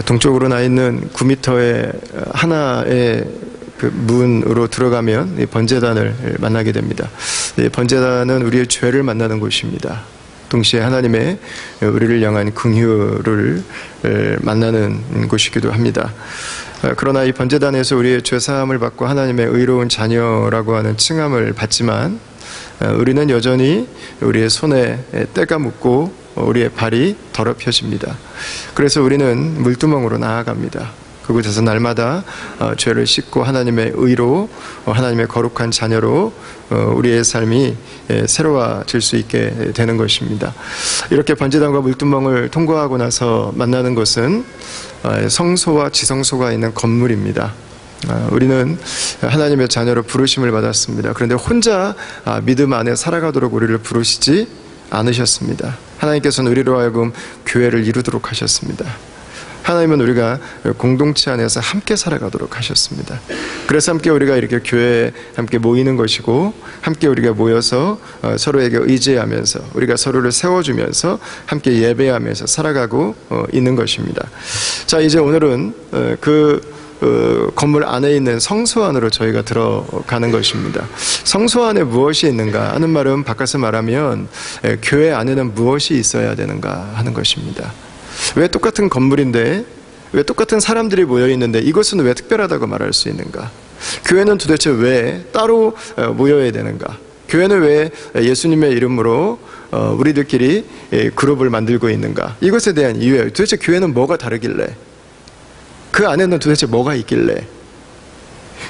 동쪽으로 나 있는 9m의 하나의 그 문으로 들어가면 번제단을 만나게 됩니다. 번제단은 우리의 죄를 만나는 곳입니다. 동시에 하나님의 우리를 향한 긍휼을 만나는 곳이기도 합니다. 그러나 이 번제단에서 우리의 죄사함을 받고 하나님의 의로운 자녀라고 하는 칭함을 받지만 우리는 여전히 우리의 손에 때가 묻고 우리의 발이 더럽혀집니다. 그래서 우리는 물두멍으로 나아갑니다. 그곳에서 날마다 죄를 씻고 하나님의 의로, 하나님의 거룩한 자녀로 우리의 삶이 새로워질 수 있게 되는 것입니다. 이렇게 번제단과 물두멍을 통과하고 나서 만나는 것은 성소와 지성소가 있는 건물입니다. 우리는 하나님의 자녀로 부르심을 받았습니다. 그런데 혼자 믿음 안에 살아가도록 우리를 부르시지 않으셨습니다. 하나님께서는 우리로 하여금 교회를 이루도록 하셨습니다. 하나님은 우리가 공동체 안에서 함께 살아가도록 하셨습니다. 그래서 함께 우리가 이렇게 교회에 함께 모이는 것이고, 함께 우리가 모여서 서로에게 의지하면서 우리가 서로를 세워주면서 함께 예배하면서 살아가고 있는 것입니다. 자, 이제 오늘은 그 건물 안에 있는 성소 안으로 저희가 들어가는 것입니다. 성소 안에 무엇이 있는가 하는 말은 바꿔서 말하면 교회 안에는 무엇이 있어야 되는가 하는 것입니다. 왜 똑같은 건물인데, 왜 똑같은 사람들이 모여있는데 이것은 왜 특별하다고 말할 수 있는가? 교회는 도대체 왜 따로 모여야 되는가? 교회는 왜 예수님의 이름으로 우리들끼리 그룹을 만들고 있는가? 이것에 대한 이유예요. 도대체 교회는 뭐가 다르길래? 그 안에는 도대체 뭐가 있길래?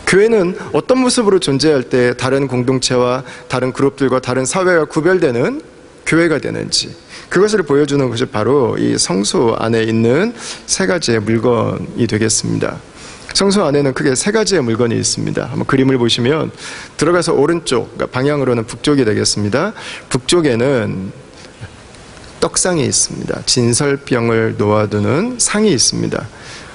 교회는 어떤 모습으로 존재할 때 다른 공동체와 다른 그룹들과 다른 사회와 구별되는 교회가 되는지, 그것을 보여주는 것이 바로 이 성소 안에 있는 세 가지의 물건이 되겠습니다. 성소 안에는 크게 세 가지의 물건이 있습니다. 한번 그림을 보시면 들어가서 오른쪽, 그러니까 방향으로는 북쪽이 되겠습니다. 북쪽에는 떡상이 있습니다. 진설병을 놓아두는 상이 있습니다.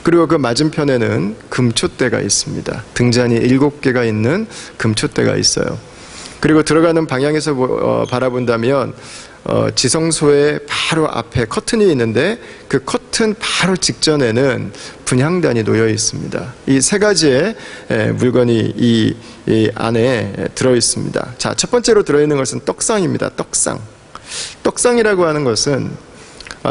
그리고 그 맞은편에는 금촛대가 있습니다. 등잔이 7개가 있는 금촛대가 있어요. 그리고 들어가는 방향에서 바라본다면 지성소의 바로 앞에 커튼이 있는데 그 커튼 바로 직전에는 분향단이 놓여 있습니다. 이 세 가지의 물건이 이 안에 들어 있습니다. 자, 첫 번째로 들어있는 것은 떡상입니다. 떡상. 떡상이라고 하는 것은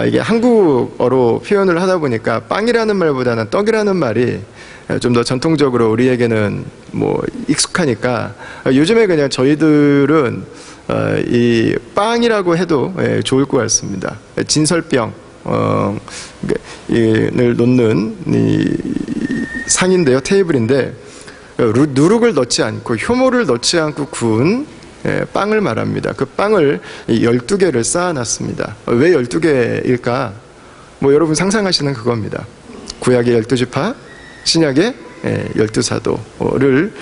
이게 한국어로 표현을 하다 보니까 빵이라는 말보다는 떡이라는 말이 좀 더 전통적으로 우리에게는 뭐 익숙하니까 요즘에 그냥 저희들은 이 빵이라고 해도 좋을 것 같습니다. 진설병 을 놓는 이 상인데요, 테이블인데 누룩을 넣지 않고 효모를 넣지 않고 구운 빵을 말합니다. 그 빵을 12개를 쌓아놨습니다. 왜 12개일까? 뭐 여러분 상상하시는 그겁니다. 구약의 12지파, 신약의 12사도를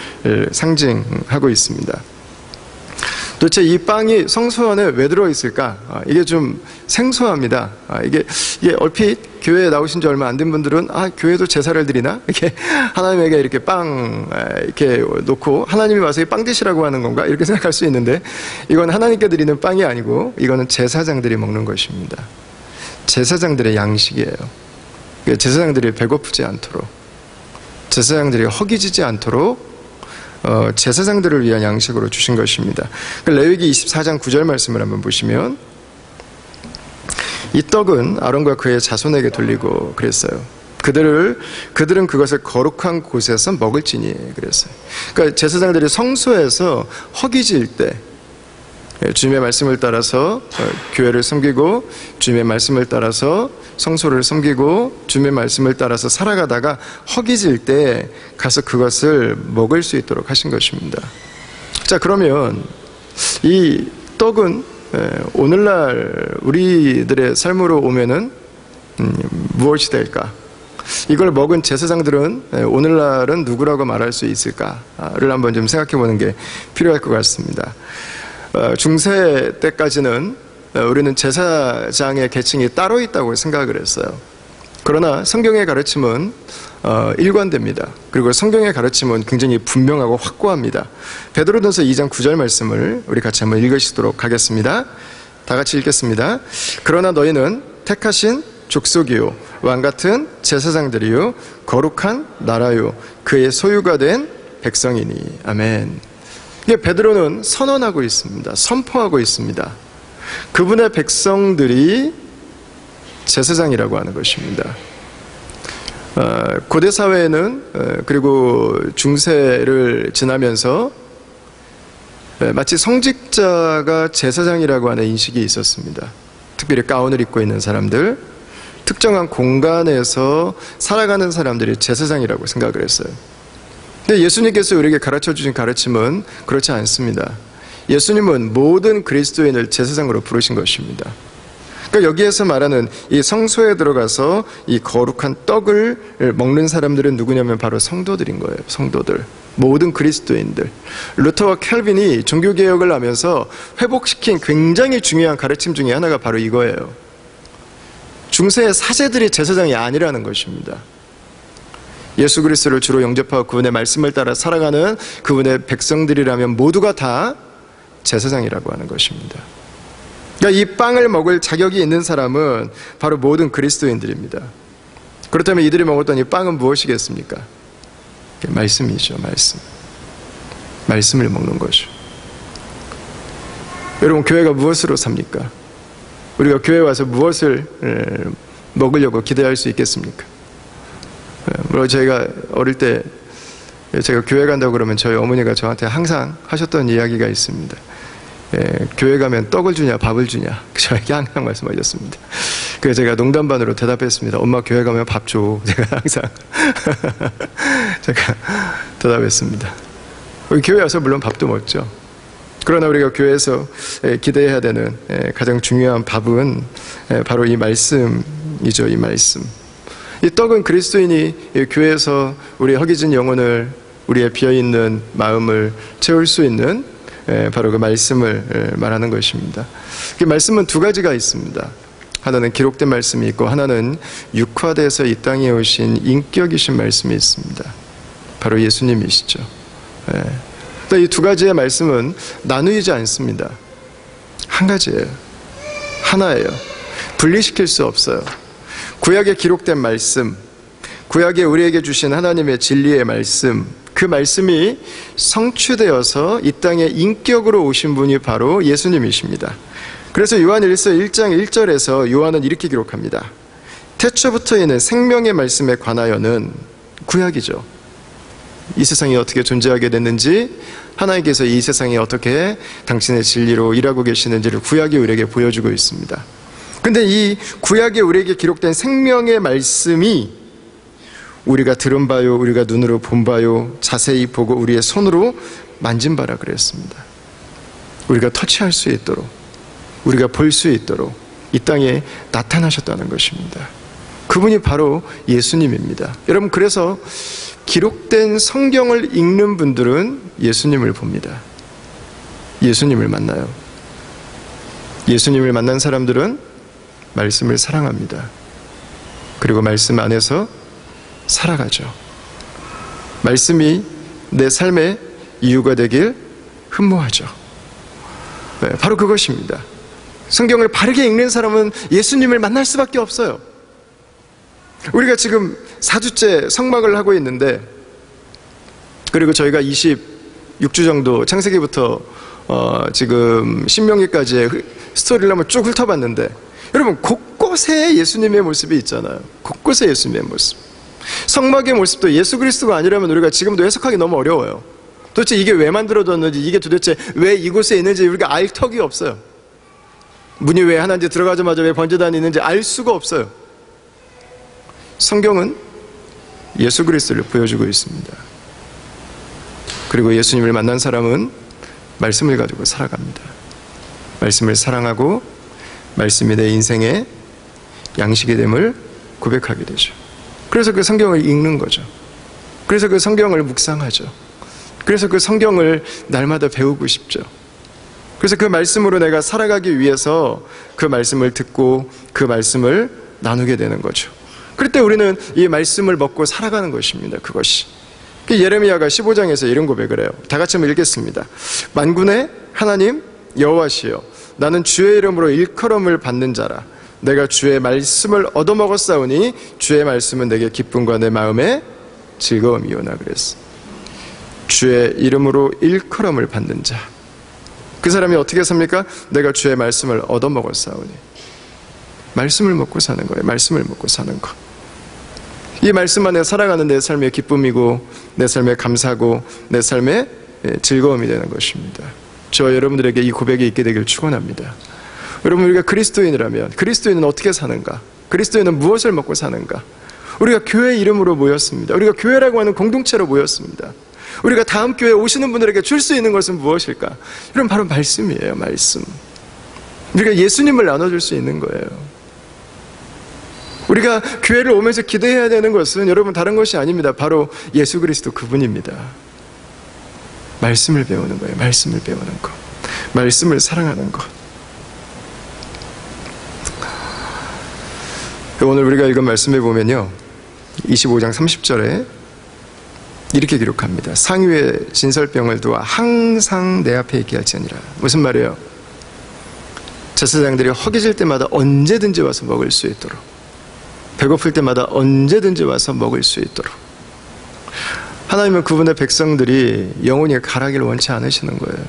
상징하고 있습니다. 도대체 이 빵이 성소 안에 왜 들어있을까? 이게 좀 생소합니다. 이게 얼핏 교회에 나오신 지 얼마 안 된 분들은 교회도 제사를 드리나? 이렇게 하나님에게 이렇게 빵 이렇게 놓고 하나님이 와서 빵 드시라고 하는 건가? 이렇게 생각할 수 있는데 이건 하나님께 드리는 빵이 아니고 이거는 제사장들이 먹는 것입니다. 제사장들의 양식이에요. 제사장들이 배고프지 않도록, 제사장들이 허기지지 않도록 제사장들을 위한 양식으로 주신 것입니다. 레위기 24장 9절 말씀을 한번 보시면 이 떡은 아론과 그의 자손에게 돌리고 그랬어요. 그들은 그것을 거룩한 곳에서 먹을지니 그랬어요. 그러니까 제사장들이 성소에서 허기질 때 주님의 말씀을 따라서 교회를 섬기고 주님의 말씀을 따라서 성소를 섬기고 주님의 말씀을 따라서 살아가다가 허기질 때 가서 그것을 먹을 수 있도록 하신 것입니다. 자, 그러면 이 떡은 오늘날 우리들의 삶으로 오면은 무엇이 될까? 이걸 먹은 제사장들은 오늘날은 누구라고 말할 수 있을까를 한번 좀 생각해 보는 게 필요할 것 같습니다. 중세 때까지는 우리는 제사장의 계층이 따로 있다고 생각을 했어요. 그러나 성경의 가르침은 일관됩니다. 그리고 성경의 가르침은 굉장히 분명하고 확고합니다. 베드로전서 2장 9절 말씀을 우리 같이 한번 읽으시도록 하겠습니다. 다 같이 읽겠습니다. 그러나 너희는 택하신 족속이요 왕같은 제사장들이요 거룩한 나라요 그의 소유가 된 백성이니. 아멘. 이게 베드로는 선언하고 있습니다. 선포하고 있습니다. 그분의 백성들이 제사장이라고 하는 것입니다. 고대 사회에는 그리고 중세를 지나면서 마치 성직자가 제사장이라고 하는 인식이 있었습니다. 특별히 가운을 입고 있는 사람들, 특정한 공간에서 살아가는 사람들이 제사장이라고 생각을 했어요. 근데 예수님께서 우리에게 가르쳐 주신 가르침은 그렇지 않습니다. 예수님은 모든 그리스도인을 제사장으로 부르신 것입니다. 그러니까 여기에서 말하는 이 성소에 들어가서 이 거룩한 떡을 먹는 사람들은 누구냐면 바로 성도들인 거예요. 성도들. 모든 그리스도인들. 루터와 캘빈이 종교개혁을 하면서 회복시킨 굉장히 중요한 가르침 중에 하나가 바로 이거예요. 중세의 사제들이 제사장이 아니라는 것입니다. 예수 그리스도를 주로 영접하고 그분의 말씀을 따라 살아가는 그분의 백성들이라면 모두가 다 제사장이라고 하는 것입니다. 그러니까 이 빵을 먹을 자격이 있는 사람은 바로 모든 그리스도인들입니다. 그렇다면 이들이 먹었던 이 빵은 무엇이겠습니까? 말씀이죠. 말씀을 먹는 거죠. 여러분, 교회가 무엇으로 삽니까? 우리가 교회에 와서 무엇을 먹으려고 기대할 수 있겠습니까? 물론 저희가 어릴 때 제가 교회 간다고 그러면 저희 어머니가 저한테 항상 하셨던 이야기가 있습니다. 교회 가면 떡을 주냐 밥을 주냐 저에게 항상 말씀하셨습니다. 그래서 제가 농담반으로 대답했습니다. 엄마 교회 가면 밥 줘. 제가 항상 제가 대답했습니다. 우리 교회 와서 물론 밥도 먹죠. 그러나 우리가 교회에서 기대해야 되는 가장 중요한 밥은 바로 이 말씀이죠. 이 말씀. 이 떡은 그리스도인이 교회에서 우리의 허기진 영혼을, 우리의 비어있는 마음을 채울 수 있는 바로 그 말씀을 말하는 것입니다. 그 말씀은 두 가지가 있습니다. 하나는 기록된 말씀이 있고 하나는 육화돼서 이 땅에 오신 인격이신 말씀이 있습니다. 바로 예수님이시죠. 이 두 가지의 말씀은 나누이지 않습니다. 한 가지예요. 하나예요. 분리시킬 수 없어요. 구약에 기록된 말씀, 구약에 우리에게 주신 하나님의 진리의 말씀, 그 말씀이 성취되어서 이 땅에 인격으로 오신 분이 바로 예수님이십니다. 그래서 요한일서 1장 1절에서 요한은 이렇게 기록합니다. 태초부터 있는 생명의 말씀에 관하여는, 구약이죠. 이 세상이 어떻게 존재하게 됐는지, 하나님께서 이 세상에 어떻게 당신의 진리로 일하고 계시는지를 구약이 우리에게 보여주고 있습니다. 근데 이 구약에 우리에게 기록된 생명의 말씀이 우리가 들은 바요, 우리가 눈으로 본 바요, 자세히 보고 우리의 손으로 만진 바라 그랬습니다. 우리가 터치할 수 있도록, 우리가 볼 수 있도록 이 땅에 나타나셨다는 것입니다. 그분이 바로 예수님입니다. 여러분, 그래서 기록된 성경을 읽는 분들은 예수님을 봅니다. 예수님을 만나요. 예수님을 만난 사람들은 말씀을 사랑합니다. 그리고 말씀 안에서 살아가죠. 말씀이 내 삶의 이유가 되길 흠모하죠. 바로 그것입니다. 성경을 바르게 읽는 사람은 예수님을 만날 수밖에 없어요. 우리가 지금 4주째 성막을 하고 있는데, 그리고 저희가 26주 정도 창세기부터 지금 신명기까지의 스토리를 한번 쭉 훑어봤는데, 여러분 곳곳에 예수님의 모습이 있잖아요. 곳곳에 예수님의 모습. 성막의 모습도 예수 그리스도가 아니라면 우리가 지금도 해석하기 너무 어려워요. 도대체 이게 왜 만들어졌는지, 이게 도대체 왜 이곳에 있는지 우리가 알 턱이 없어요. 문이 왜 하나인지, 들어가자마자 왜 번제단이 있는지 알 수가 없어요. 성경은 예수 그리스도를 보여주고 있습니다. 그리고 예수님을 만난 사람은 말씀을 가지고 살아갑니다. 말씀을 사랑하고 말씀이 내 인생의 양식이 됨을 고백하게 되죠. 그래서 그 성경을 읽는 거죠. 그래서 그 성경을 묵상하죠. 그래서 그 성경을 날마다 배우고 싶죠. 그래서 그 말씀으로 내가 살아가기 위해서 그 말씀을 듣고 그 말씀을 나누게 되는 거죠. 그럴 때 우리는 이 말씀을 먹고 살아가는 것입니다. 그것이. 예레미야가 15장에서 이런 고백을 해요. 다 같이 한번 읽겠습니다. 만군의 하나님 여호와시여, 나는 주의 이름으로 일컬음을 받는 자라. 내가 주의 말씀을 얻어먹었사오니 주의 말씀은 내게 기쁨과 내 마음에 즐거움이오나 그랬어. 주의 이름으로 일컬음을 받는 자, 그 사람이 어떻게 삽니까? 내가 주의 말씀을 얻어먹었사오니. 말씀을 먹고 사는 거예요. 말씀을 먹고 사는 것. 이 말씀 안에 살아가는 내 삶의 기쁨이고 내 삶의 감사고 내 삶의 즐거움이 되는 것입니다. 저와 여러분들에게 이 고백이 있게 되길 축원합니다. 여러분, 우리가 그리스도인이라면 그리스도인은 어떻게 사는가? 그리스도인은 무엇을 먹고 사는가? 우리가 교회 이름으로 모였습니다. 우리가 교회라고 하는 공동체로 모였습니다. 우리가 다음 교회에 오시는 분들에게 줄 수 있는 것은 무엇일까? 이런 바로 말씀이에요. 말씀. 우리가 예수님을 나눠줄 수 있는 거예요. 우리가 교회를 오면서 기대해야 되는 것은 여러분 다른 것이 아닙니다. 바로 예수 그리스도 그분입니다. 말씀을 배우는 거예요. 말씀을 배우는 것. 말씀을 사랑하는 것. 오늘 우리가 읽은 말씀에 보면요, 25장 30절에 이렇게 기록합니다. 상위에 진설병을 두어 항상 내 앞에 있게 할지니라. 무슨 말이에요? 제사장들이 허기질 때마다 언제든지 와서 먹을 수 있도록, 배고플 때마다 언제든지 와서 먹을 수 있도록. 하나님은 그분의 백성들이 영혼이 가라기를 원치 않으시는 거예요.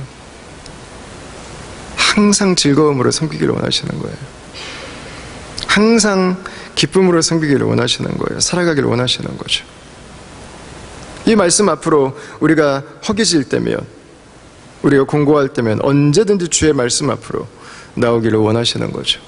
항상 즐거움으로 섬기기를 원하시는 거예요. 항상 기쁨으로 섬기기를 원하시는 거예요. 살아가기를 원하시는 거죠. 이 말씀 앞으로 우리가 허기질 때면, 우리가 공고할 때면 언제든지 주의 말씀 앞으로 나오기를 원하시는 거죠.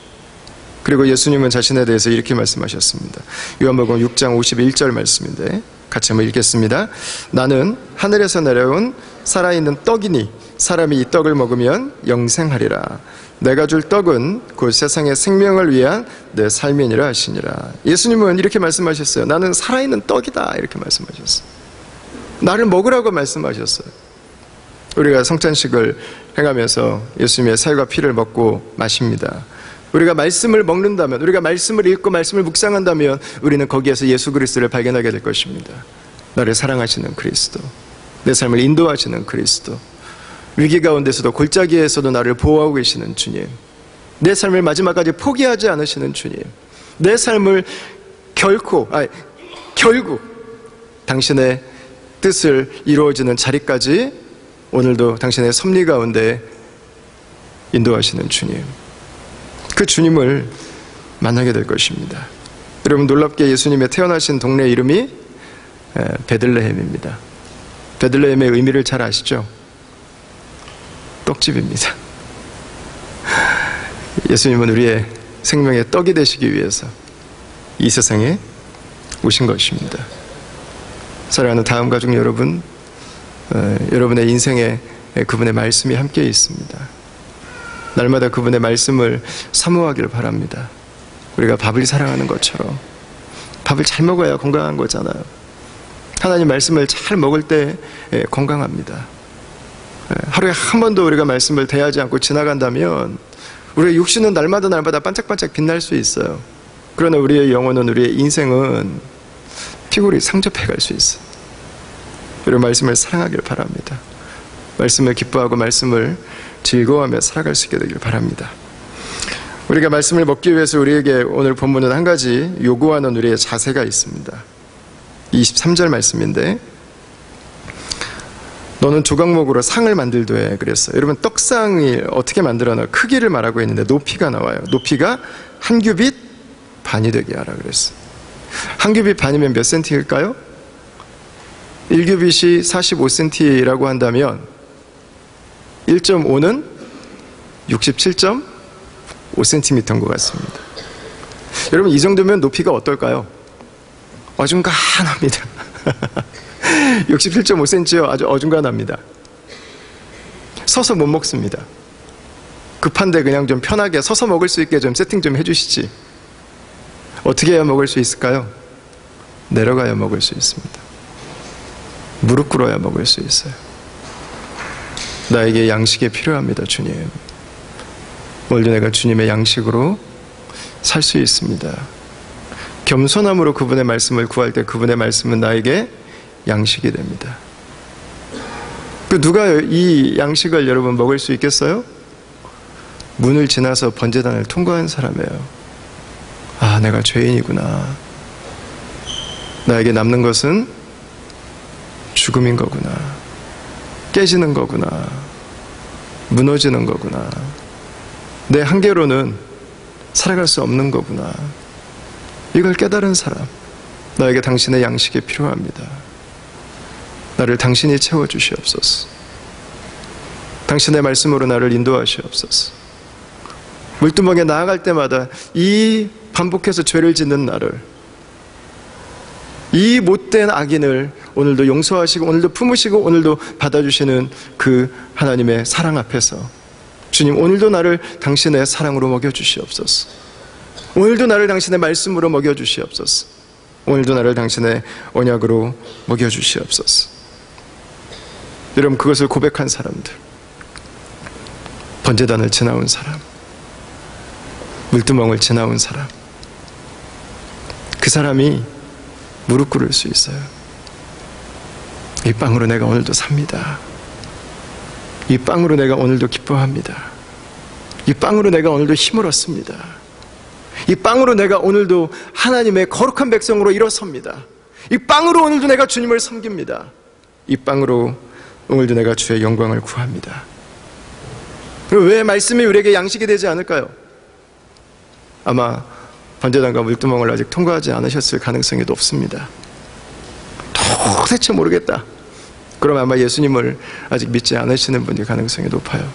그리고 예수님은 자신에 대해서 이렇게 말씀하셨습니다. 요한복음 6장 51절 말씀인데 같이 한번 읽겠습니다. 나는 하늘에서 내려온 살아있는 떡이니 사람이 이 떡을 먹으면 영생하리라. 내가 줄 떡은 곧 세상의 생명을 위한 내 삶이니라 하시니라. 예수님은 이렇게 말씀하셨어요. 나는 살아있는 떡이다, 이렇게 말씀하셨어요. 나를 먹으라고 말씀하셨어요. 우리가 성찬식을 행하면서 예수님의 살과 피를 먹고 마십니다. 우리가 말씀을 먹는다면, 우리가 말씀을 읽고 말씀을 묵상한다면 우리는 거기에서 예수 그리스도를 발견하게 될 것입니다. 나를 사랑하시는 그리스도, 내 삶을 인도하시는 그리스도, 위기 가운데서도 골짜기에서도 나를 보호하고 계시는 주님, 내 삶을 마지막까지 포기하지 않으시는 주님, 내 삶을 결국 당신의 뜻을 이루어지는 자리까지 오늘도 당신의 섭리 가운데 인도하시는 주님, 그 주님을 만나게 될 것입니다. 여러분, 놀랍게 예수님의 태어나신 동네 이름이 베들레헴입니다. 베들레헴의 의미를 잘 아시죠? 떡집입니다. 예수님은 우리의 생명의 떡이 되시기 위해서 이 세상에 오신 것입니다. 사랑하는 다음 가족 여러분, 여러분의 인생에 그분의 말씀이 함께 있습니다. 날마다 그분의 말씀을 사모하기를 바랍니다. 우리가 밥을 사랑하는 것처럼 밥을 잘 먹어야 건강한 거잖아요. 하나님 말씀을 잘 먹을 때 건강합니다. 하루에 한 번도 우리가 말씀을 대하지 않고 지나간다면 우리의 육신은 날마다 반짝반짝 빛날 수 있어요. 그러나 우리의 영혼은, 우리의 인생은 피골이 상접해 갈 수 있어요. 여러분, 말씀을 사랑하기를 바랍니다. 말씀을 기뻐하고 말씀을 즐거워하며 살아갈 수 있게 되길 바랍니다. 우리가 말씀을 먹기 위해서 우리에게 오늘 본문은 한 가지 요구하는 우리의 자세가 있습니다. 23절 말씀인데, 너는 조각목으로 상을 만들되 그랬어요. 여러분, 떡상이 어떻게 만들어나 크기를 말하고 있는데 높이가 나와요. 높이가 한 규빗 반이 되게 하라 그랬어요. 한 규빗 반이면 몇 센티일까요? 1규빗이 45cm라고 한다면 1.5는 67.5cm인 것 같습니다. 여러분, 이 정도면 높이가 어떨까요? 어중간합니다. 67.5cm요. 아주 어중간합니다. 서서 못 먹습니다. 급한데 그냥 좀 편하게 서서 먹을 수 있게 좀 세팅 좀 해주시지. 어떻게 해야 먹을 수 있을까요? 내려가야 먹을 수 있습니다. 무릎 꿇어야 먹을 수 있어요. 나에게 양식이 필요합니다, 주님. 오늘도 내가 주님의 양식으로 살 수 있습니다. 겸손함으로 그분의 말씀을 구할 때 그분의 말씀은 나에게 양식이 됩니다. 누가 이 양식을 여러분 먹을 수 있겠어요? 문을 지나서 번제단을 통과한 사람이에요. 내가 죄인이구나. 나에게 남는 것은 죽음인 거구나. 깨지는 거구나. 무너지는 거구나. 내 한계로는 살아갈 수 없는 거구나. 이걸 깨달은 사람, 나에게 당신의 양식이 필요합니다. 나를 당신이 채워주시옵소서. 당신의 말씀으로 나를 인도하시옵소서. 물두멍에 나아갈 때마다 이 반복해서 죄를 짓는 나를, 이 못된 악인을 오늘도 용서하시고 오늘도 품으시고 오늘도 받아주시는 그 하나님의 사랑 앞에서 주님, 오늘도 나를 당신의 사랑으로 먹여주시옵소서. 오늘도 나를 당신의 말씀으로 먹여주시옵소서. 오늘도 나를 당신의 언약으로 먹여주시옵소서. 여러분, 그것을 고백한 사람들, 번제단을 지나온 사람, 물두멍을 지나온 사람, 그 사람이 무릎 꿇을 수 있어요. 이 빵으로 내가 오늘도 삽니다. 이 빵으로 내가 오늘도 기뻐합니다. 이 빵으로 내가 오늘도 힘을 얻습니다. 이 빵으로 내가 오늘도 하나님의 거룩한 백성으로 일어섭니다. 이 빵으로 오늘도 내가 주님을 섬깁니다. 이 빵으로 오늘도 내가 주의 영광을 구합니다. 왜 말씀이 우리에게 양식이 되지 않을까요? 아마 번제단과 물두멍을 아직 통과하지 않으셨을 가능성이 높습니다. 도대체 모르겠다. 그럼 아마 예수님을 아직 믿지 않으시는 분이 가능성이 높아요.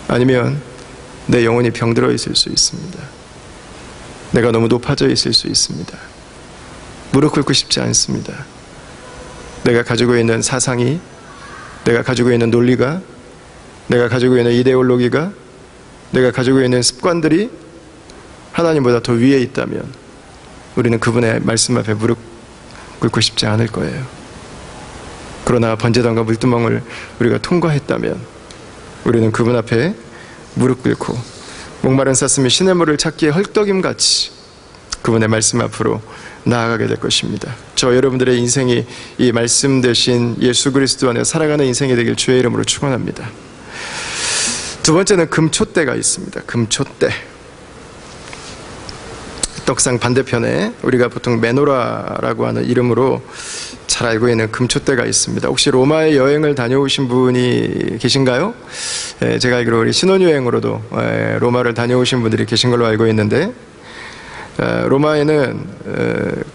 아니면 내 영혼이 병들어 있을 수 있습니다. 내가 너무 높아져 있을 수 있습니다. 무릎 꿇고 싶지 않습니다. 내가 가지고 있는 사상이, 내가 가지고 있는 논리가, 내가 가지고 있는 이데올로기가, 내가 가지고 있는 습관들이 하나님보다 더 위에 있다면 우리는 그분의 말씀 앞에 무릎 꿇고 싶지 않을 거예요. 그러나 번제단과 물두멍을 우리가 통과했다면 우리는 그분 앞에 무릎 꿇고 목마른 사슴이 시냇물을 찾기에 헐떡임같이 그분의 말씀 앞으로 나아가게 될 것입니다. 저 여러분들의 인생이 이 말씀 대신 예수 그리스도 안에 살아가는 인생이 되길 주의 이름으로 축원합니다. 두 번째는 금촛대가 있습니다. 금촛대. 떡상 반대편에 우리가 보통 메노라라고 하는 이름으로 잘 알고 있는 금촛대가 있습니다. 혹시 로마에 여행을 다녀오신 분이 계신가요? 제가 알기로 우리 신혼여행으로도 로마를 다녀오신 분들이 계신 걸로 알고 있는데, 로마에는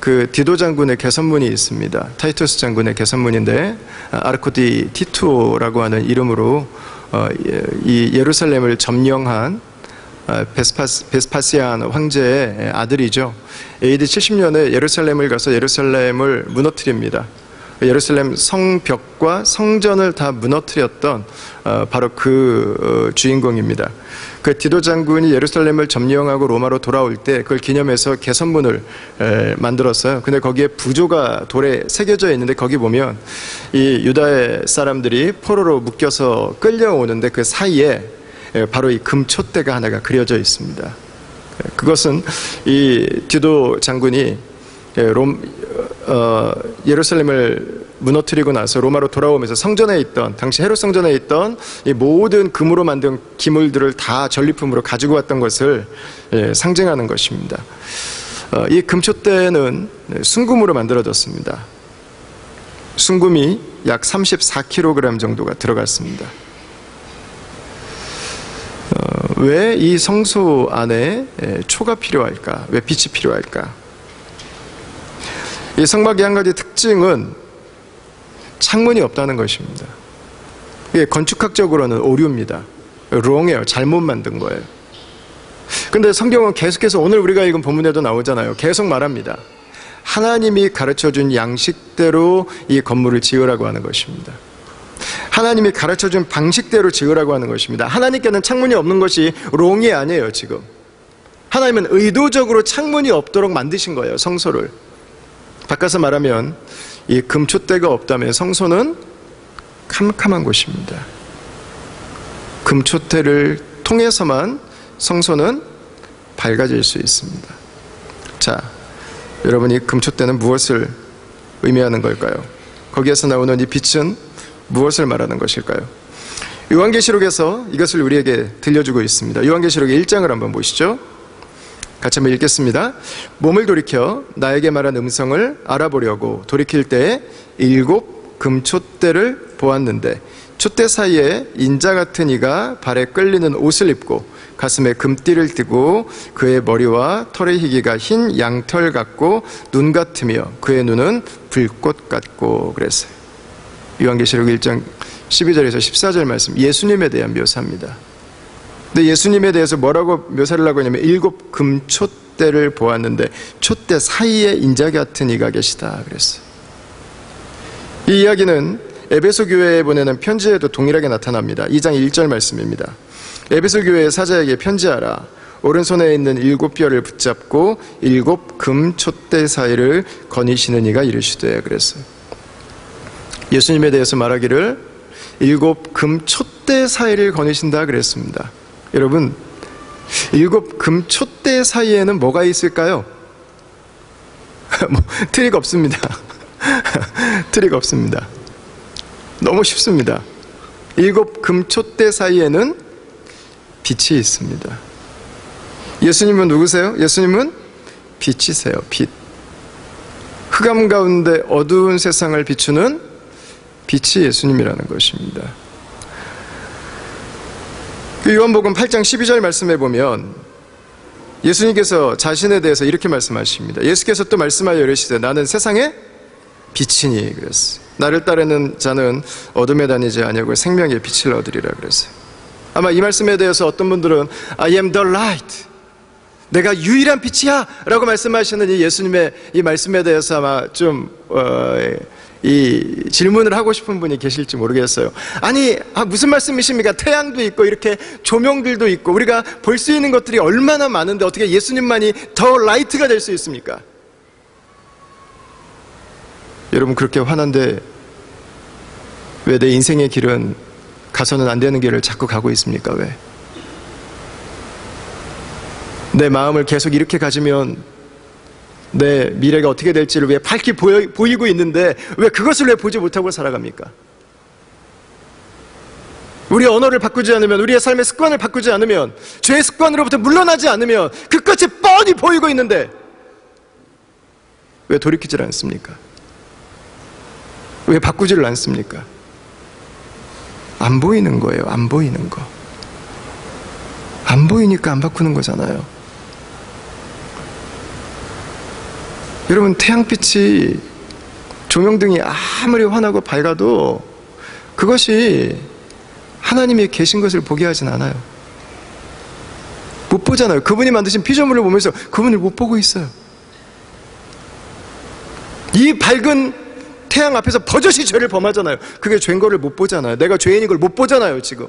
그 디도 장군의 개선문이 있습니다. 타이투스 장군의 개선문인데, 아르코 디 티투라고 하는 이름으로 이 예루살렘을 점령한 베스파시안 황제의 아들이죠. AD 70년에 예루살렘을 가서 예루살렘을 무너뜨립니다. 예루살렘 성벽과 성전을 다 무너뜨렸던 바로 그 주인공입니다. 그 디도 장군이 예루살렘을 점령하고 로마로 돌아올 때 그걸 기념해서 개선문을 만들었어요. 근데 거기에 부조가 돌에 새겨져 있는데, 거기 보면 이 유다의 사람들이 포로로 묶여서 끌려오는데 그 사이에 바로 이 금촛대가 하나가 그려져 있습니다. 그것은 이 디도 장군이 예루살렘을 무너뜨리고 나서 로마로 돌아오면서 성전에 있던, 당시 헤롯 성전에 있던 이 모든 금으로 만든 기물들을 다 전리품으로 가지고 왔던 것을 상징하는 것입니다. 이 금촛대는 순금으로 만들어졌습니다. 순금이 약 34kg 정도가 들어갔습니다. 왜 이 성소 안에 초가 필요할까? 왜 빛이 필요할까? 이 성막의 한 가지 특징은 창문이 없다는 것입니다. 이게 건축학적으로는 오류입니다. 롱이에요. 잘못 만든 거예요. 근데 성경은 계속해서 오늘 우리가 읽은 본문에도 나오잖아요. 계속 말합니다. 하나님이 가르쳐준 양식대로 이 건물을 지으라고 하는 것입니다. 하나님이 가르쳐준 방식대로 지으라고 하는 것입니다. 하나님께는 창문이 없는 것이 롱이 아니에요. 지금 하나님은 의도적으로 창문이 없도록 만드신 거예요. 성소를. 바꿔서 말하면 이 금촛대가 없다면 성소는 캄캄한 곳입니다. 금촛대를 통해서만 성소는 밝아질 수 있습니다. 자, 여러분, 이 금촛대는 무엇을 의미하는 걸까요? 거기에서 나오는 이 빛은 무엇을 말하는 것일까요? 요한계시록에서 이것을 우리에게 들려주고 있습니다. 요한계시록 1장을 한번 보시죠. 같이 한번 읽겠습니다. 몸을 돌이켜 나에게 말한 음성을 알아보려고 돌이킬 때에 7 금촛대를 보았는데 촛대 사이에 인자 같은 이가 발에 끌리는 옷을 입고 가슴에 금띠를 띠고 그의 머리와 털의 희기가 흰 양털 같고 눈 같으며 그의 눈은 불꽃 같고 그랬어요. 요한계시록 1장 12절에서 14절 말씀, 예수님에 대한 묘사입니다. 근데 예수님에 대해서 뭐라고 묘사를 하고 있냐면 7 금촛대를 보았는데 촛대 사이에 인자 같은 이가 계시다 그랬어요. 이 이야기는 에베소 교회에 보내는 편지에도 동일하게 나타납니다. 2장 1절 말씀입니다. 에베소 교회의 사자에게 편지하라. 오른손에 있는 7 뼈를 붙잡고 7 금촛대 사이를 거니시는 이가 이르시되 그랬어요. 예수님에 대해서 말하기를 7 금촛대 사이를 거니신다 그랬습니다. 여러분, 7 금촛대 사이에는 뭐가 있을까요? 트릭 없습니다. 트릭 없습니다. 너무 쉽습니다. 7 금촛대 사이에는 빛이 있습니다. 예수님은 누구세요? 예수님은 빛이세요. 빛. 흑암 가운데 어두운 세상을 비추는 빛이 예수님이라는 것입니다. 요한복음 8장 12절 말씀해 보면 예수님께서 자신에 대해서 이렇게 말씀하십니다. 예수께서 또 말씀하여 이르시되 나는 세상의 빛이니 그랬어요. 나를 따르는 자는 어둠에 다니지 아니하고 생명의 빛을 얻으리라 그랬어요. 아마 이 말씀에 대해서 어떤 분들은 I am the light, 내가 유일한 빛이야 라고 말씀하시는 이 예수님의 이 말씀에 대해서 아마 좀 이 질문을 하고 싶은 분이 계실지 모르겠어요. 아니, 무슨 말씀이십니까? 태양도 있고 이렇게 조명들도 있고 우리가 볼 수 있는 것들이 얼마나 많은데 어떻게 예수님만이 더 라이트가 될 수 있습니까? 여러분, 그렇게 화난데 왜 내 인생의 길은 가서는 안 되는 길을 자꾸 가고 있습니까? 왜? 내 마음을 계속 이렇게 가지면 내 미래가 어떻게 될지를 왜 밝게 보이고 있는데 왜 그것을 왜 보지 못하고 살아갑니까? 우리의 언어를 바꾸지 않으면, 우리의 삶의 습관을 바꾸지 않으면, 죄의 습관으로부터 물러나지 않으면 그 끝이 뻔히 보이고 있는데 왜 돌이키질 않습니까? 왜 바꾸지를 않습니까? 안 보이는 거예요. 안 보이는 거. 안 보이니까 안 바꾸는 거잖아요. 여러분, 태양빛이, 조명등이 아무리 환하고 밝아도 그것이 하나님이 계신 것을 보게 하진 않아요. 못 보잖아요. 그분이 만드신 피조물을 보면서 그분을 못 보고 있어요. 이 밝은 태양 앞에서 버젓이 죄를 범하잖아요. 그게 죄인 거를 못 보잖아요. 내가 죄인인 걸 못 보잖아요, 지금.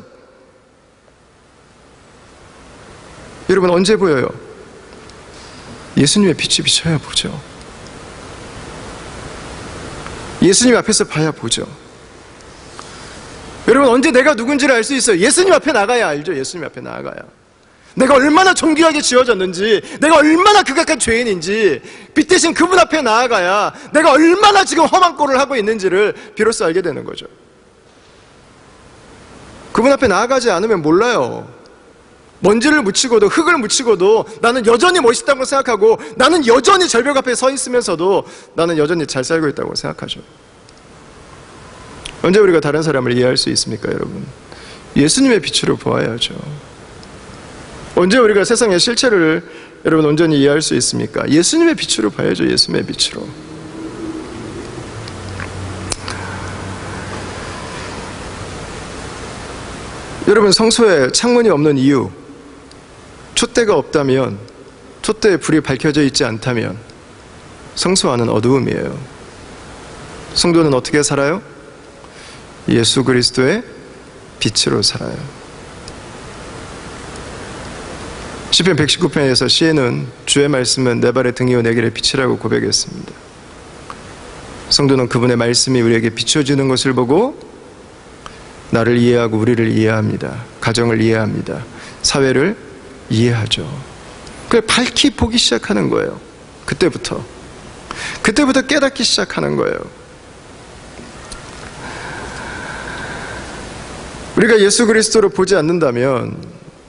여러분, 언제 보여요? 예수님의 빛이 비춰야 보죠. 예수님 앞에서 봐야 보죠. 여러분, 언제 내가 누군지를 알 수 있어요? 예수님 앞에 나가야 알죠. 예수님 앞에 나가야. 내가 얼마나 정결하게 지어졌는지, 내가 얼마나 극악한 죄인인지 빛 대신 그분 앞에 나아가야 내가 얼마나 지금 험한 꼴을 하고 있는지를 비로소 알게 되는 거죠. 그분 앞에 나아가지 않으면 몰라요. 먼지를 묻히고도 흙을 묻히고도 나는 여전히 멋있다고 생각하고, 나는 여전히 절벽 앞에 서 있으면서도 나는 여전히 잘 살고 있다고 생각하죠. 언제 우리가 다른 사람을 이해할 수 있습니까, 여러분? 예수님의 빛으로 보아야죠. 언제 우리가 세상의 실체를 여러분 온전히 이해할 수 있습니까? 예수님의 빛으로 봐야죠. 예수님의 빛으로. 여러분, 성소에 창문이 없는 이유, 촛대가 없다면, 촛대에 불이 밝혀져 있지 않다면 성소 안은 어두움이에요. 성도는 어떻게 살아요? 예수 그리스도의 빛으로 살아요. 시편 119편에서 시인은 주의 말씀은 내 발의 등이요 내 길의 빛이라고 고백했습니다. 성도는 그분의 말씀이 우리에게 비춰주는 것을 보고 나를 이해하고 우리를 이해합니다. 가정을 이해합니다. 사회를 이해하죠. 그걸 밝히 보기 시작하는 거예요. 그때부터 깨닫기 시작하는 거예요. 우리가 예수 그리스도로 보지 않는다면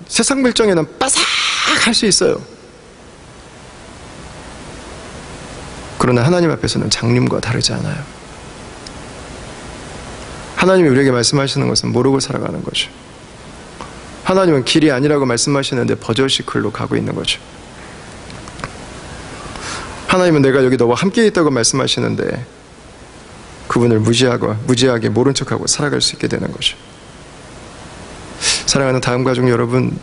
세상 물정에는 빠삭할 수 있어요. 그러나 하나님 앞에서는 장님과 다르지 않아요. 하나님이 우리에게 말씀하시는 것은 모르고 살아가는 거죠. 하나님은 길이 아니라고 말씀하시는데 버젓이 글로 가고 있는 거죠. 하나님은 내가 여기 너와 함께 있다고 말씀하시는데 그분을 무지하게 모른 척하고 살아갈 수 있게 되는 거죠. 사랑하는 다음 가족 여러분,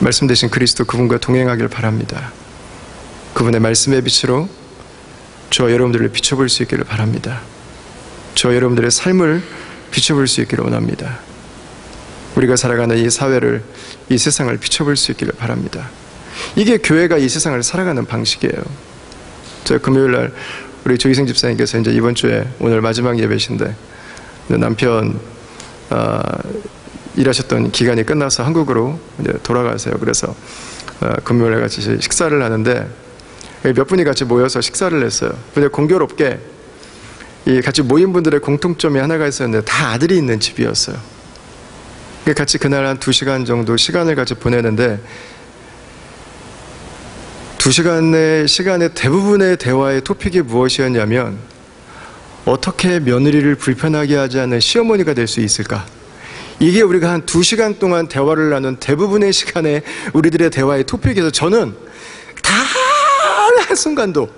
말씀 되신 그리스도 그분과 동행하길 바랍니다. 그분의 말씀의 빛으로 저와 여러분들을 비춰볼 수 있기를 바랍니다. 저와 여러분들의 삶을 비춰볼 수 있기를 원합니다. 우리가 살아가는 이 사회를, 이 세상을 비춰볼 수 있기를 바랍니다. 이게 교회가 이 세상을 살아가는 방식이에요. 제가 금요일날 우리 조희생 집사님께서 이제 이번 주에 오늘 마지막 예배신데 남편 일하셨던 기간이 끝나서 한국으로 이제 돌아가세요. 그래서 금요일에 같이 식사를 하는데 몇 분이 같이 모여서 식사를 했어요. 근데 공교롭게 이 같이 모인 분들의 공통점이 하나가 있었는데 다 아들이 있는 집이었어요. 같이 그날 한 2시간 정도 시간을 같이 보내는데 2시간의 시간의 대부분의 대화의 토픽이 무엇이었냐면 어떻게 며느리를 불편하게 하지 않는 시어머니가 될 수 있을까? 이게 우리가 한 2시간 동안 대화를 나눈 대부분의 시간에 우리들의 대화의 토픽에서 저는 단 한순간도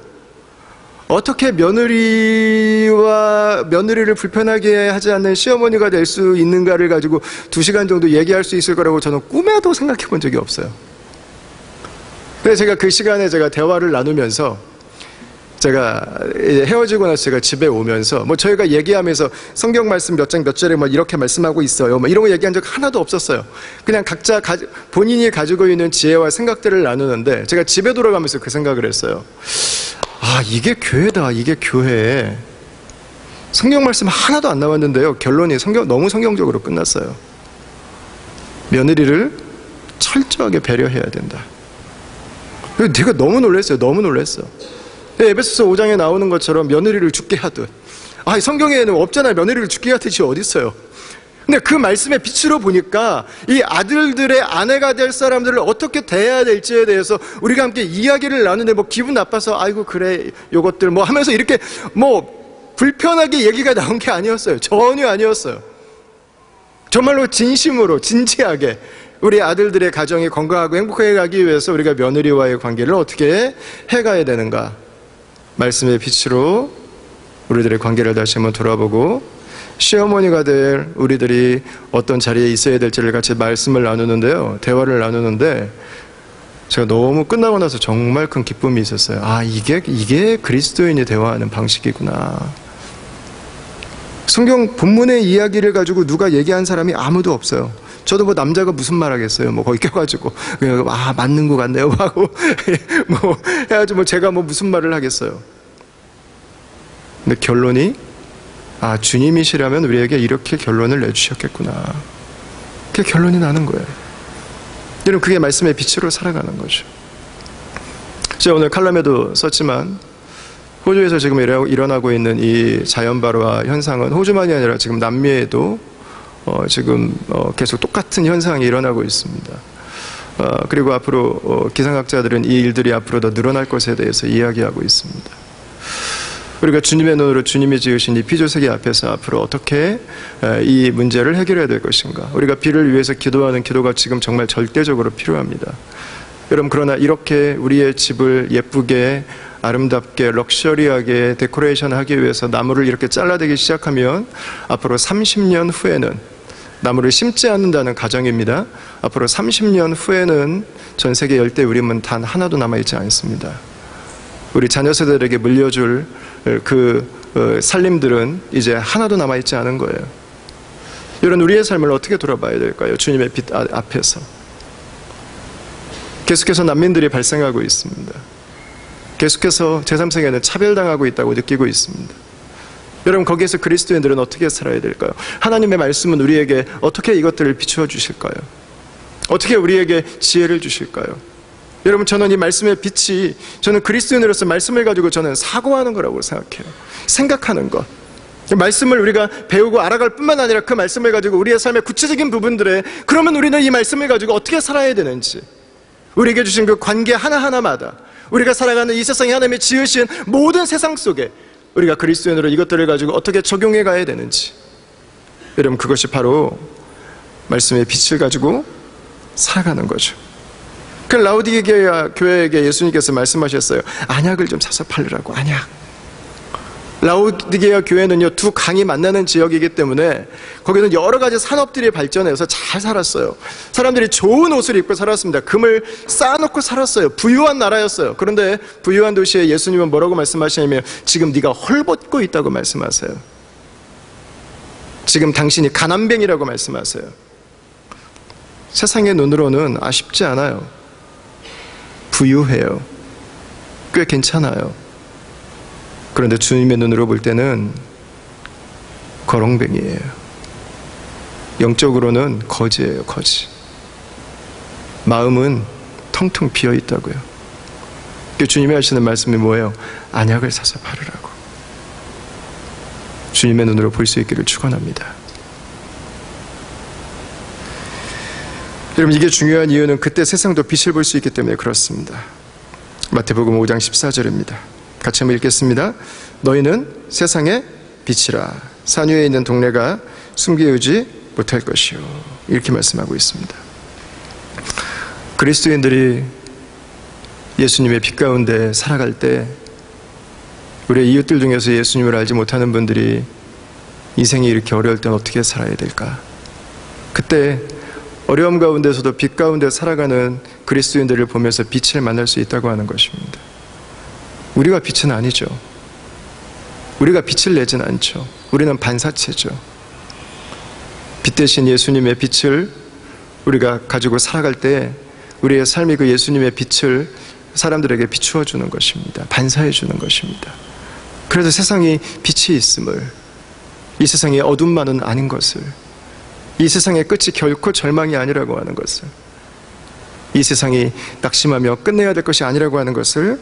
어떻게 며느리를 불편하게 하지 않는 시어머니가 될 수 있는가를 가지고 2시간 정도 얘기할 수 있을 거라고 저는 꿈에도 생각해 본 적이 없어요. 그래서 제가 그 시간에 제가 대화를 나누면서 제가 헤어지고 나서 제가 집에 오면서 저희가 얘기하면서 성경 말씀 몇 장 몇 절에 이렇게 말씀하고 있어요. 이런 거 얘기한 적 하나도 없었어요. 그냥 각자 본인이 가지고 있는 지혜와 생각들을 나누는데 제가 집에 돌아가면서 그 생각을 했어요. 아, 이게 교회다. 이게 교회. 성경 말씀 하나도 안 나왔는데요. 결론이 너무 성경적으로 끝났어요. 며느리를 철저하게 배려해야 된다. 내가 너무 놀랐어요. 너무 놀랐어. 에베소서 5장에 나오는 것처럼 며느리를 죽게 하듯. 성경에는 없잖아요. 며느리를 죽게 하듯이 어디 있어요. 근데 그 말씀의 빛으로 보니까 이 아들들의 아내가 될 사람들을 어떻게 대해야 될지에 대해서 우리가 함께 이야기를 나누는데 기분 나빠서 아이고 그래 요것들 하면서 이렇게 불편하게 얘기가 나온 게 아니었어요. 전혀 아니었어요. 정말로 진심으로 진지하게 우리 아들들의 가정이 건강하고 행복하게 가기 위해서 우리가 며느리와의 관계를 어떻게 해가야 되는가, 말씀의 빛으로 우리들의 관계를 다시 한번 돌아보고 시어머니가 될 우리들이 어떤 자리에 있어야 될지를 같이 말씀을 나누는데요, 대화를 나누는데 제가 너무 끝나고 나서 정말 큰 기쁨이 있었어요. 이게 그리스도인이 대화하는 방식이구나. 성경 본문의 이야기를 가지고 누가 얘기한 사람이 아무도 없어요. 저도 남자가 무슨 말 하겠어요. 거기 껴가지고 맞는 것 같네요 하고 해가지고 제가 무슨 말을 하겠어요. 근데 결론이 주님이시라면 우리에게 이렇게 결론을 내주셨겠구나. 그게 결론이 나는 거예요. 여러분, 그게 말씀의 빛으로 살아가는 거죠. 제가 오늘 칼럼에도 썼지만 호주에서 지금 일어나고 있는 이 자연발화 현상은 호주만이 아니라 지금 남미에도 지금 계속 똑같은 현상이 일어나고 있습니다. 그리고 앞으로 기상학자들은 이 일들이 앞으로 더 늘어날 것에 대해서 이야기하고 있습니다. 우리가 주님의 눈으로 주님이 지으신 이 피조세계 앞에서 앞으로 어떻게 이 문제를 해결해야 될 것인가. 우리가 비를 위해서 기도하는 기도가 지금 정말 절대적으로 필요합니다. 여러분, 그러나 이렇게 우리의 집을 예쁘게 아름답게 럭셔리하게 데코레이션 하기 위해서 나무를 이렇게 잘라대기 시작하면 앞으로 30년 후에는, 나무를 심지 않는다는 가정입니다. 앞으로 30년 후에는 전 세계 열대우림은 단 하나도 남아있지 않습니다. 우리 자녀 세대들에게 물려줄 그 살림들은 이제 하나도 남아있지 않은 거예요. 여러분, 우리의 삶을 어떻게 돌아봐야 될까요? 주님의 빛 앞에서. 계속해서 난민들이 발생하고 있습니다. 계속해서 제3세계는 차별당하고 있다고 느끼고 있습니다. 여러분, 거기에서 그리스도인들은 어떻게 살아야 될까요? 하나님의 말씀은 우리에게 어떻게 이것들을 비추어 주실까요? 어떻게 우리에게 지혜를 주실까요? 여러분, 저는 이 말씀의 빛이, 저는 그리스도인으로서 말씀을 가지고 저는 사고하는 거라고 생각해요. 생각하는 것. 말씀을 우리가 배우고 알아갈 뿐만 아니라 그 말씀을 가지고 우리의 삶의 구체적인 부분들에, 그러면 우리는 이 말씀을 가지고 어떻게 살아야 되는지, 우리에게 주신 그 관계 하나하나마다 우리가 살아가는 이 세상에 하나님이 지으신 모든 세상 속에 우리가 그리스도인으로 이것들을 가지고 어떻게 적용해 가야 되는지, 여러분, 그것이 바로 말씀의 빛을 가지고 살아가는 거죠. 그 라오디게아 교회에게 예수님께서 말씀하셨어요. 안약을 좀 사서 팔으라고. 안약. 라오디게아 교회는요, 두 강이 만나는 지역이기 때문에 거기는 여러 가지 산업들이 발전해서 잘 살았어요. 사람들이 좋은 옷을 입고 살았습니다. 금을 쌓아놓고 살았어요. 부유한 나라였어요. 그런데 부유한 도시에 예수님은 뭐라고 말씀하시냐면, 지금 네가 헐벗고 있다고 말씀하세요. 지금 당신이 가난뱅이라고 말씀하세요. 세상의 눈으로는 아쉽지 않아요. 부유해요. 꽤 괜찮아요. 그런데 주님의 눈으로 볼 때는 거렁뱅이에요. 영적으로는 거지예요, 거지. 마음은 텅텅 비어 있다고요. 주님이 하시는 말씀이 뭐예요? 안약을 사서 바르라고. 주님의 눈으로 볼 수 있기를 축원합니다. 여러분, 이게 중요한 이유는 그때 세상도 빛을 볼 수 있기 때문에 그렇습니다. 마태복음 5장 14절입니다. 같이 한번 읽겠습니다. 너희는 세상의 빛이라. 산 위에 있는 동네가 숨기우지 못할 것이요. 이렇게 말씀하고 있습니다. 그리스도인들이 예수님의 빛 가운데 살아갈 때, 우리의 이웃들 중에서 예수님을 알지 못하는 분들이 인생이 이렇게 어려울 땐 어떻게 살아야 될까? 그때 어려움 가운데서도 빛 가운데 살아가는 그리스도인들을 보면서 빛을 만날 수 있다고 하는 것입니다. 우리가 빛은 아니죠. 우리가 빛을 내진 않죠. 우리는 반사체죠. 빛 대신 예수님의 빛을 우리가 가지고 살아갈 때 우리의 삶이 그 예수님의 빛을 사람들에게 비추어 주는 것입니다. 반사해 주는 것입니다. 그래서 세상이 빛이 있음을, 이 세상에 어둠만은 아닌 것을, 이 세상의 끝이 결코 절망이 아니라고 하는 것을, 이 세상이 낙심하며 끝내야 될 것이 아니라고 하는 것을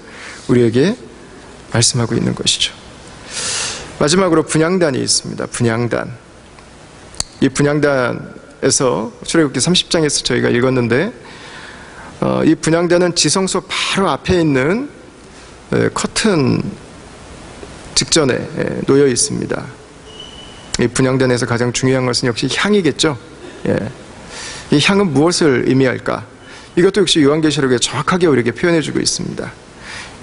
우리에게 말씀하고 있는 것이죠. 마지막으로 분향단이 있습니다. 분향단. 이 분향단에서 출애굽기 30장에서 저희가 읽었는데, 이 분향단은 지성소 바로 앞에 있는 커튼 직전에 놓여 있습니다. 이 분향단에서 가장 중요한 것은 역시 향이겠죠. 이 향은 무엇을 의미할까? 이것도 역시 요한계시록에 정확하게 우리에게 표현해주고 있습니다.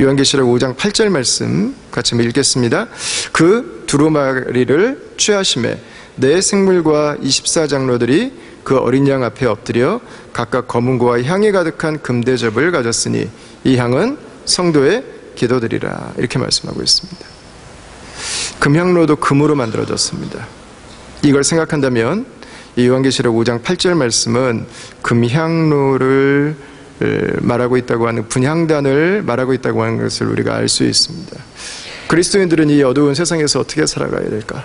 요한계시록 5장 8절 말씀 같이 한번 읽겠습니다. 그 두루마리를 취하심에 네 생물과 24장로들이 그 어린 양 앞에 엎드려 각각 검은고와 향이 가득한 금대접을 가졌으니 이 향은 성도의 기도들이라. 이렇게 말씀하고 있습니다. 금향로도 금으로 만들어졌습니다. 이걸 생각한다면 이 요한계시록 5장 8절 말씀은 금향로를 말하고 있다고 하는, 분향단을 말하고 있다고 하는 것을 우리가 알 수 있습니다. 그리스도인들은 이 어두운 세상에서 어떻게 살아가야 될까?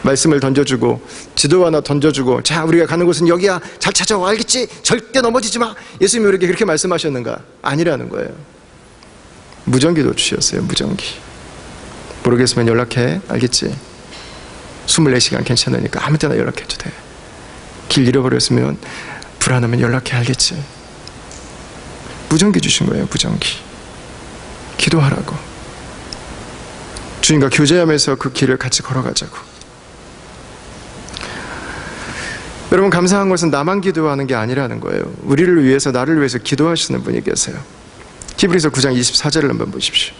말씀을 던져주고 지도 하나 던져주고, 자, 우리가 가는 곳은 여기야, 잘 찾아와, 알겠지? 절대 넘어지지 마. 예수님이 우리에게 그렇게 말씀하셨는가? 아니라는 거예요. 무전기도 주셨어요. 무전기. 모르겠으면 연락해, 알겠지? 24시간 괜찮으니까 아무 때나 연락해도 돼. 길 잃어버렸으면, 불안하면 연락해, 알겠지? 무전기 주신 거예요. 무전기. 기도하라고. 주님과 교제하면서 그 길을 같이 걸어가자고. 여러분, 감사한 것은 나만 기도하는 게 아니라는 거예요. 우리를 위해서, 나를 위해서 기도하시는 분이 계세요. 히브리서 9장 24절을 한번 보십시오.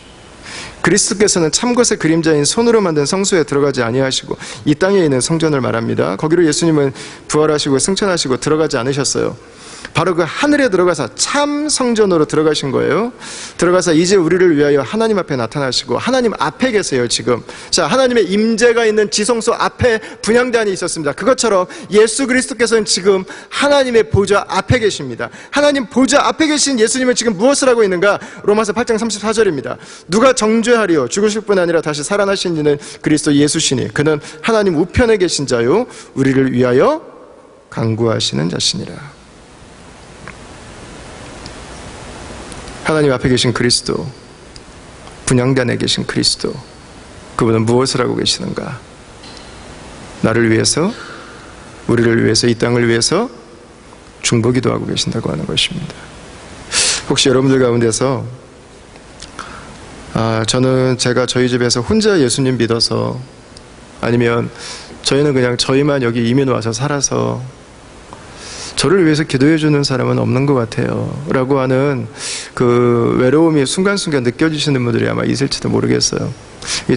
그리스도께서는 참것의 그림자인 손으로 만든 성소에 들어가지 아니하시고 이 땅에 있는 성전을 말합니다. 거기로 예수님은 부활하시고 승천하시고 들어가지 않으셨어요. 바로 그 하늘에 들어가서 참 성전으로 들어가신 거예요. 들어가서 이제 우리를 위하여 하나님 앞에 나타나시고 하나님 앞에 계세요. 지금 자, 하나님의 임재가 있는 지성소 앞에 분향단이 있었습니다. 그것처럼 예수 그리스도께서는 지금 하나님의 보좌 앞에 계십니다. 하나님 보좌 앞에 계신 예수님은 지금 무엇을 하고 있는가? 로마서 8장 34절입니다. 누가 정죄하리요? 죽으실 뿐 아니라 다시 살아나신 이는 그리스도 예수시니 그는 하나님 우편에 계신 자요 우리를 위하여 간구하시는 자시니라. 하나님 앞에 계신 그리스도, 분향단에 계신 그리스도, 그분은 무엇을 하고 계시는가? 나를 위해서, 우리를 위해서, 이 땅을 위해서 중보기도 하고 계신다고 하는 것입니다. 혹시 여러분들 가운데서 저는 제가 저희 집에서 혼자 예수님 믿어서, 아니면 저희는 그냥 저희만 여기 이민 와서 살아서 저를 위해서 기도해 주는 사람은 없는 것 같아요 라고 하는 그 외로움이 순간순간 느껴지시는 분들이 아마 있을지도 모르겠어요.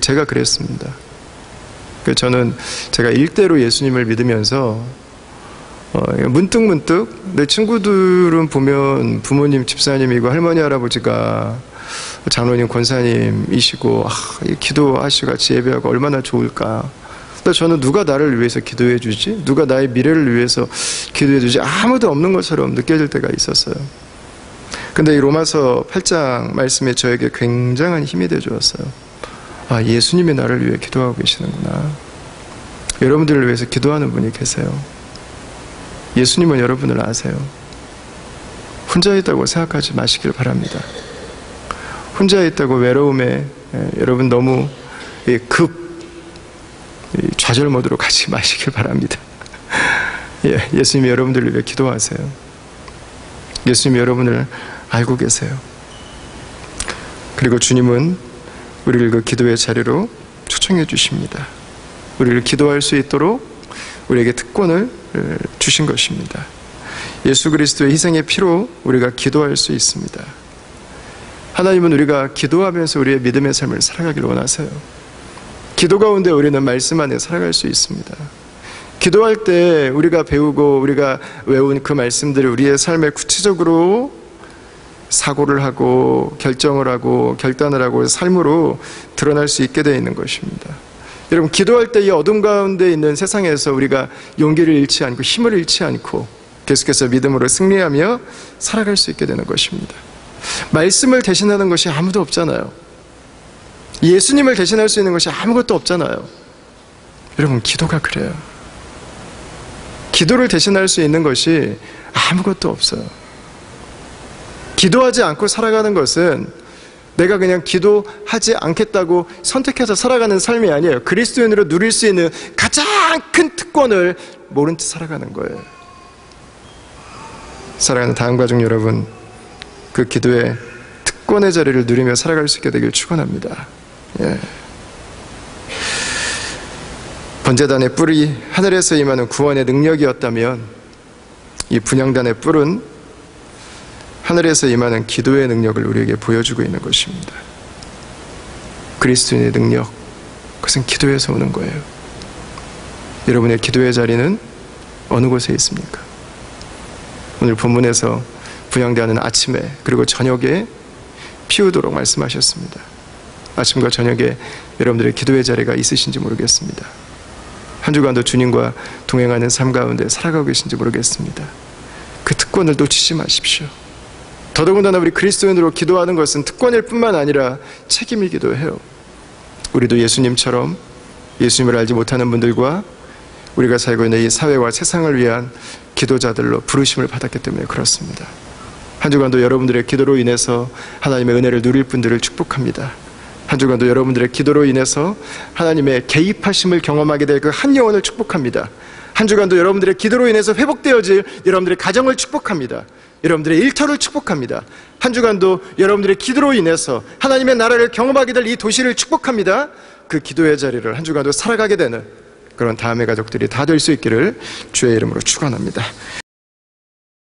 제가 그랬습니다. 저는 제가 일대로 예수님을 믿으면서 문득문득 내 친구들은 보면 부모님, 집사님이고 할머니, 할아버지가 장로님, 권사님이시고 기도하시고 같이 예배하고 얼마나 좋을까. 근데 저는 누가 나를 위해서 기도해 주지? 누가 나의 미래를 위해서 기도해 주지? 아무도 없는 것처럼 느껴질 때가 있었어요. 근데 이 로마서 8장 말씀이 저에게 굉장한 힘이 되어 주었어요. 예수님이 나를 위해 기도하고 계시는구나. 여러분들을 위해서 기도하는 분이 계세요. 예수님은 여러분을 아세요. 혼자 있다고 생각하지 마시길 바랍니다. 혼자 있다고 외로움에 여러분 너무 좌절 모드로 가지 마시길 바랍니다. 예수님이 여러분들을 위해 기도하세요. 예수님이 여러분을 알고 계세요. 그리고 주님은 우리를 그 기도의 자리로 초청해 주십니다. 우리를 기도할 수 있도록 우리에게 특권을 주신 것입니다. 예수 그리스도의 희생의 피로 우리가 기도할 수 있습니다. 하나님은 우리가 기도하면서 우리의 믿음의 삶을 살아가기를 원하세요. 기도 가운데 우리는 말씀 안에 살아갈 수 있습니다. 기도할 때 우리가 배우고 우리가 외운 그 말씀들을 우리의 삶에 구체적으로 사고를 하고 결정을 하고 결단을 하고 삶으로 드러날 수 있게 되어 있는 것입니다. 여러분, 기도할 때 이 어둠 가운데 있는 세상에서 우리가 용기를 잃지 않고 힘을 잃지 않고 계속해서 믿음으로 승리하며 살아갈 수 있게 되는 것입니다. 말씀을 대신하는 것이 아무도 없잖아요. 예수님을 대신할 수 있는 것이 아무것도 없잖아요. 여러분, 기도가 그래요. 기도를 대신할 수 있는 것이 아무것도 없어요. 기도하지 않고 살아가는 것은 내가 그냥 기도하지 않겠다고 선택해서 살아가는 삶이 아니에요. 그리스도인으로 누릴 수 있는 가장 큰 특권을 모른 채 살아가는 거예요. 사랑하는 다음가족 여러분, 그 기도의 특권의 자리를 누리며 살아갈 수 있게 되길 축원합니다. 번제단의 뿔이 하늘에서 임하는 구원의 능력이었다면 이 분향단의 뿔은 하늘에서 임하는 기도의 능력을 우리에게 보여주고 있는 것입니다. 그리스도인의 능력, 그것은 기도에서 오는 거예요. 여러분의 기도의 자리는 어느 곳에 있습니까? 오늘 본문에서 분향대하는 아침에 그리고 저녁에 피우도록 말씀하셨습니다. 아침과 저녁에 여러분들의 기도의 자리가 있으신지 모르겠습니다. 한 주간도 주님과 동행하는 삶 가운데 살아가고 계신지 모르겠습니다. 그 특권을 놓치지 마십시오. 더더군다나 우리 그리스도인으로 기도하는 것은 특권일 뿐만 아니라 책임이기도 해요. 우리도 예수님처럼 예수님을 알지 못하는 분들과 우리가 살고 있는 이 사회와 세상을 위한 기도자들로 부르심을 받았기 때문에 그렇습니다. 한 주간도 여러분들의 기도로 인해서 하나님의 은혜를 누릴 분들을 축복합니다. 한 주간도 여러분들의 기도로 인해서 하나님의 개입하심을 경험하게 될 그 한 영혼을 축복합니다. 한 주간도 여러분들의 기도로 인해서 회복되어질 여러분들의 가정을 축복합니다. 여러분들의 일터를 축복합니다. 한 주간도 여러분들의 기도로 인해서 하나님의 나라를 경험하게 될 이 도시를 축복합니다. 그 기도의 자리를 한 주간도 살아가게 되는 그런 다음의 가족들이 다 될 수 있기를 주의 이름으로 축원합니다.